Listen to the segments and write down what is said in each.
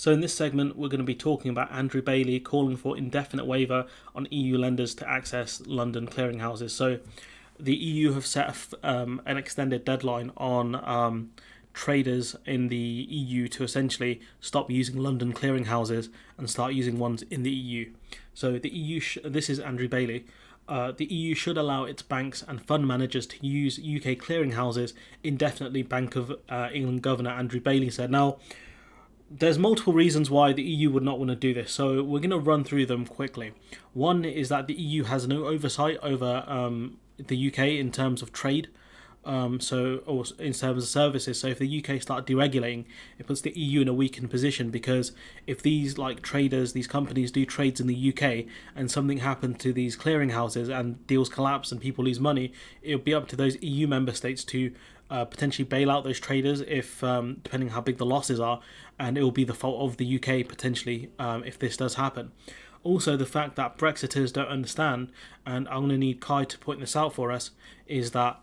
So in this segment, we're going to be talking about Andrew Bailey calling for indefinite waiver on EU lenders to access London clearinghouses. So the EU have set an extended deadline on traders in the EU to essentially stop using London clearinghouses and start using ones in the EU. So the EU, this is Andrew Bailey. The EU should allow its banks and fund managers to use UK clearinghouses indefinitely, Bank of England Governor Andrew Bailey said. Now, there's multiple reasons why the EU would not want to do this, so we're going to run through them quickly. One is that the EU has no oversight over the UK in terms of trade, or in terms of services. So if the UK start deregulating, it puts the EU in a weakened position, because if these traders, these companies do trades in the UK and something happens to these clearinghouses and deals collapse and people lose money, it'll be up to those EU member states to potentially bail out those traders if depending how big the losses are, and it will be the fault of the UK potentially if this does happen. Also, the fact that Brexiters don't understand, and I'm going to need Kai to point this out for us, is that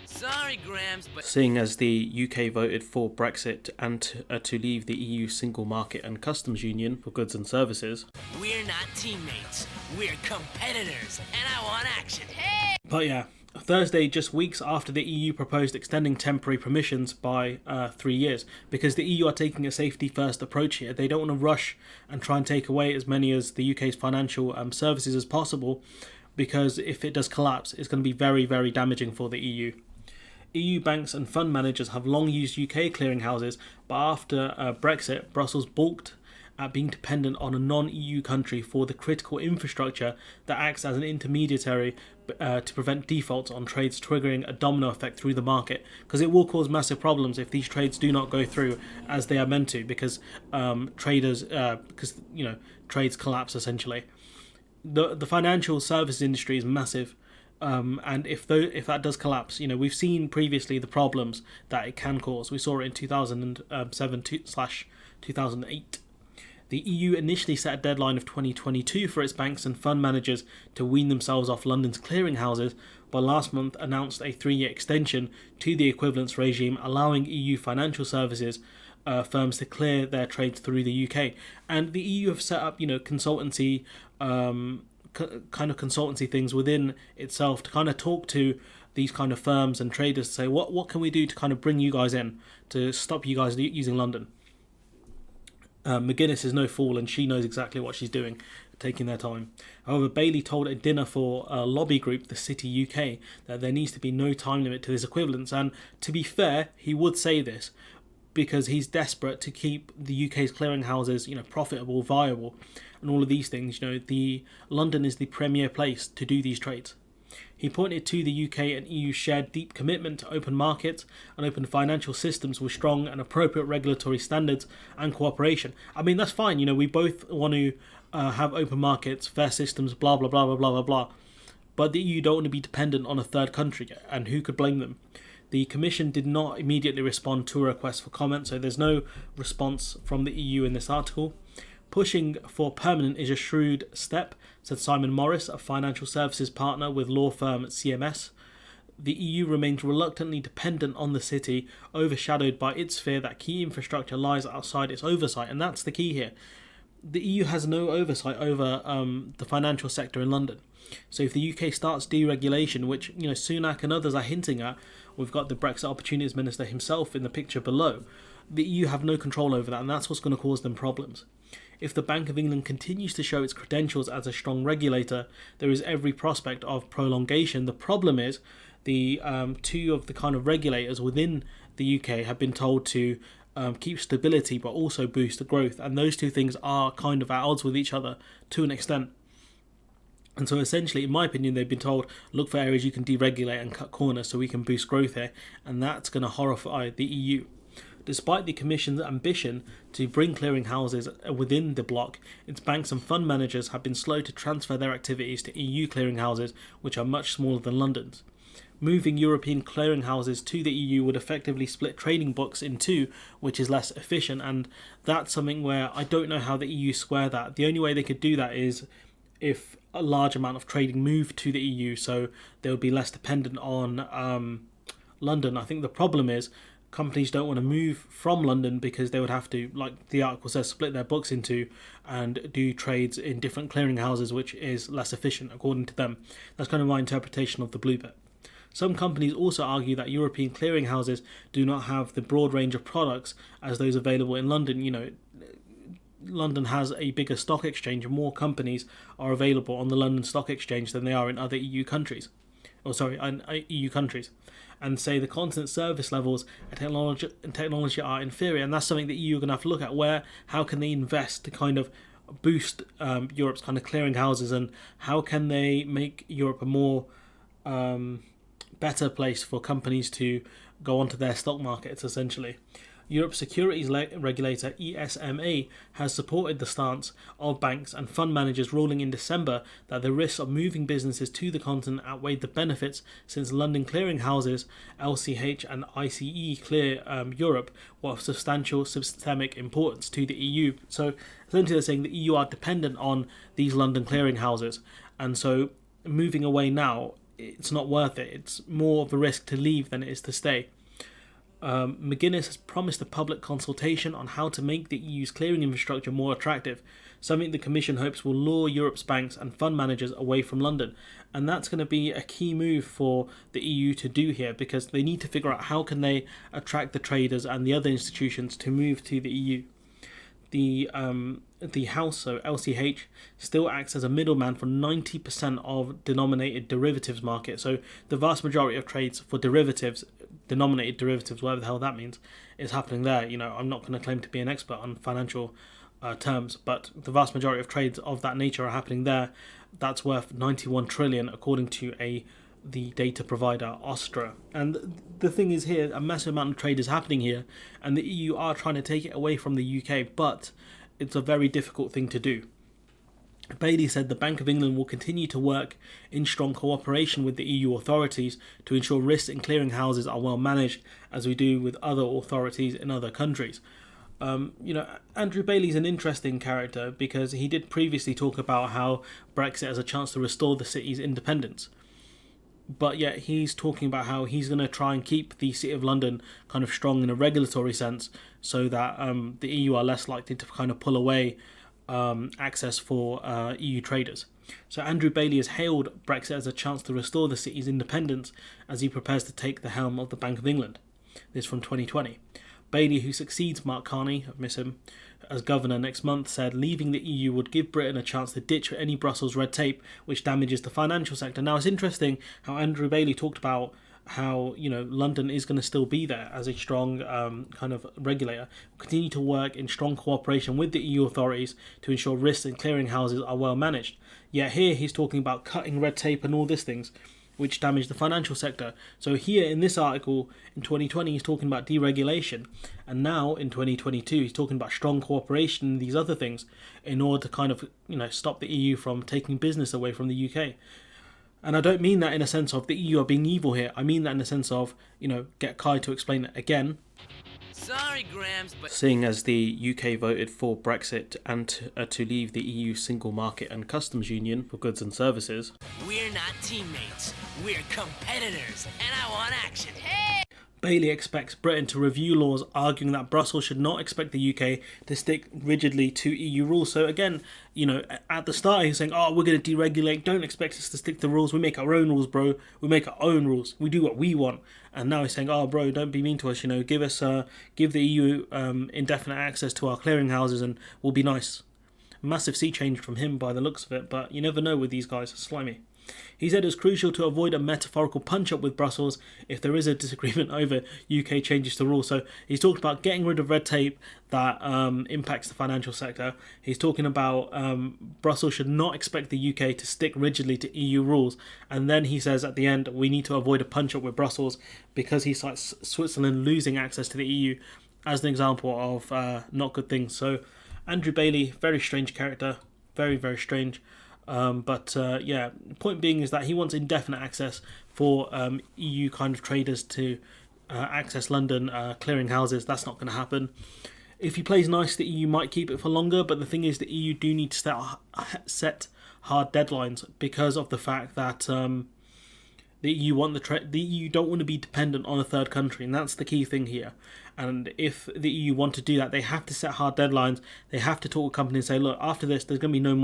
sorry, Grams, but seeing as the UK voted for Brexit and to leave the EU single market and customs union for goods and services, we're not teammates. We're competitors, and I want action. Hey! But yeah, Thursday, just weeks after the EU proposed extending temporary permissions by 3 years, because the EU are taking a safety-first approach here. They don't want to rush and try and take away as many as the UK's financial services as possible, because if it does collapse, it's going to be very, very damaging for the EU. EU banks and fund managers have long used UK clearinghouses, but after Brexit, Brussels balked at being dependent on a non-EU country for the critical infrastructure that acts as an intermediary to prevent defaults on trades, triggering a domino effect through the market, because it will cause massive problems if these trades do not go through as they are meant to, because trades collapse essentially. The financial services industry is massive. And if that does collapse, we've seen previously the problems that it can cause. We saw it in 2007/2008. The EU initially set a deadline of 2022 for its banks and fund managers to wean themselves off London's clearinghouses, but last month announced a 3-year extension to the equivalence regime, allowing EU financial services firms to clear their trades through the UK. And the EU have set up, consultancy consultancy things within itself to kind of talk to these kind of firms and traders to say what can we do to kind of bring you guys in to stop you guys using London. McGuinness is no fool, and she knows exactly what she's doing, taking their time. However, Bailey told a dinner for a lobby group, the City UK, that there needs to be no time limit to this equivalence. And to be fair, he would say this because he's desperate to keep the UK's clearinghouses, profitable, viable, and all of these things. London is the premier place to do these trades. He pointed to the UK and EU's shared deep commitment to open markets and open financial systems with strong and appropriate regulatory standards and cooperation. I mean, that's fine. We both want to have open markets, fair systems, blah, blah, blah, blah, blah, blah, blah. But the EU don't want to be dependent on a third country, and who could blame them? The Commission did not immediately respond to a request for comment, so there's no response from the EU in this article. Pushing for permanent is a shrewd step, said Simon Morris, a financial services partner with law firm CMS. The EU remains reluctantly dependent on the city, overshadowed by its fear that key infrastructure lies outside its oversight, and that's the key here. The EU has no oversight over the financial sector in London. So if the UK starts deregulation, which Sunak and others are hinting at, we've got the Brexit Opportunities Minister himself in the picture below, the EU have no control over that, and that's what's going to cause them problems. If the Bank of England continues to show its credentials as a strong regulator, there is every prospect of prolongation. The problem is the two of the kind of regulators within the UK have been told to keep stability but also boost the growth, and those two things are kind of at odds with each other to an extent. And so essentially, in my opinion, they've been told, look for areas you can deregulate and cut corners so we can boost growth here, and that's going to horrify the EU. Despite the Commission's ambition to bring clearinghouses within the bloc, its banks and fund managers have been slow to transfer their activities to EU clearinghouses, which are much smaller than London's. Moving European clearinghouses to the EU would effectively split trading books in two, which is less efficient, and that's something where I don't know how the EU square that. The only way they could do that is if a large amount of trading moved to the EU, so they would be less dependent on London. I think the problem is companies don't want to move from London because they would have to, like the article says, split their books into and do trades in different clearing houses, which is less efficient according to them. That's kind of my interpretation of the blue bit. Some companies also argue that European clearing houses do not have the broad range of products as those available in London. London has a bigger stock exchange, and more companies are available on the London Stock Exchange than they are in other EU countries. EU countries. And say the constant service levels and technology are inferior, and that's something that EU are going to have to look at. How can they invest to kind of boost Europe's kind of clearing houses, and how can they make Europe a more better place for companies to go onto their stock markets, essentially. Europe's securities regulator, ESMA, has supported the stance of banks and fund managers, ruling in December that the risks of moving businesses to the continent outweighed the benefits, since London clearing houses, LCH and ICE Clear Europe, were of substantial systemic importance to the EU. So essentially they're saying the EU are dependent on these London clearing houses, and so moving away now, it's not worth it. It's more of a risk to leave than it is to stay. McGuinness has promised a public consultation on how to make the EU's clearing infrastructure more attractive, something the Commission hopes will lure Europe's banks and fund managers away from London. And that's going to be a key move for the EU to do here, because they need to figure out how can they attract the traders and the other institutions to move to the EU. The house, so LCH, still acts as a middleman for 90% of denominated derivatives market. So the vast majority of trades for derivatives, denominated derivatives, whatever the hell that means, is happening there. I'm not going to claim to be an expert on financial terms, but the vast majority of trades of that nature are happening there. That's worth 91 trillion according to the data provider Ostra. And the thing is here, a massive amount of trade is happening here, and the EU are trying to take it away from the UK, but it's a very difficult thing to do. Bailey said the Bank of England will continue to work in strong cooperation with the EU authorities to ensure risks in clearing houses are well managed, as we do with other authorities in other countries. Andrew Bailey's an interesting character because he did previously talk about how Brexit has a chance to restore the city's independence. But yet he's talking about how he's going to try and keep the City of London kind of strong in a regulatory sense, so that the EU are less likely to kind of pull away access for EU traders. So Andrew Bailey has hailed Brexit as a chance to restore the city's independence as he prepares to take the helm of the Bank of England. This from 2020. Bailey, who succeeds Mark Carney, I miss him, as governor next month, said leaving the EU would give Britain a chance to ditch any Brussels red tape which damages the financial sector. Now, it's interesting how Andrew Bailey talked about how London is going to still be there as a strong kind of regulator. We'll continue to work in strong cooperation with the EU authorities to ensure risks in clearing houses are well managed. Yet here he's talking about cutting red tape and all these things which damage the financial sector. So here in this article in 2020 he's talking about deregulation, and now in 2022 he's talking about strong cooperation and these other things in order to kind of stop the EU from taking business away from the UK. And I don't mean that in a sense of the EU are being evil here. I mean that in a sense of, get Kai to explain it again. Sorry, Grams, but Seeing as the UK voted for Brexit and to leave the EU single market and customs union for goods and services, we're not teammates. We're competitors, and I want action. Hey! Bailey expects Britain to review laws, arguing that Brussels should not expect the UK to stick rigidly to EU rules. So again, at the start he's saying, we're going to deregulate, don't expect us to stick to rules, we make our own rules, bro, we make our own rules, we do what we want. And now he's saying, bro, don't be mean to us, give the EU indefinite access to our clearing houses and we'll be nice. Massive sea change from him by the looks of it, but you never know with these guys, slimy. He said it's crucial to avoid a metaphorical punch-up with Brussels if there is a disagreement over UK changes to rules. So he's talked about getting rid of red tape that impacts the financial sector. He's talking about Brussels should not expect the UK to stick rigidly to EU rules. And then he says at the end, we need to avoid a punch-up with Brussels because he cites Switzerland losing access to the EU as an example of not good things. So Andrew Bailey, very strange character, very, very strange. Point being is that he wants indefinite access for EU kind of traders to access London clearing houses. That's not going to happen. If he plays nice, the EU might keep it for longer, but the thing is the EU do need to set hard deadlines because of the fact that The EU don't want to be dependent on a third country, and that's the key thing here. And if the EU want to do that, they have to set hard deadlines. They have to talk to companies and say, look, after this, there's going to be no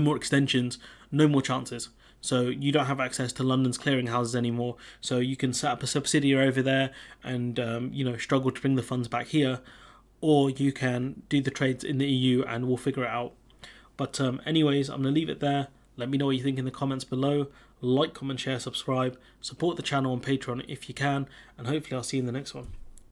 more extensions, no more chances. So you don't have access to London's clearinghouses anymore. So you can set up a subsidiary over there and struggle to bring the funds back here, or you can do the trades in the EU and we'll figure it out. But anyways, I'm going to leave it there. Let me know what you think in the comments below. Like, comment, share, subscribe. Support the channel on Patreon if you can. And hopefully I'll see you in the next one.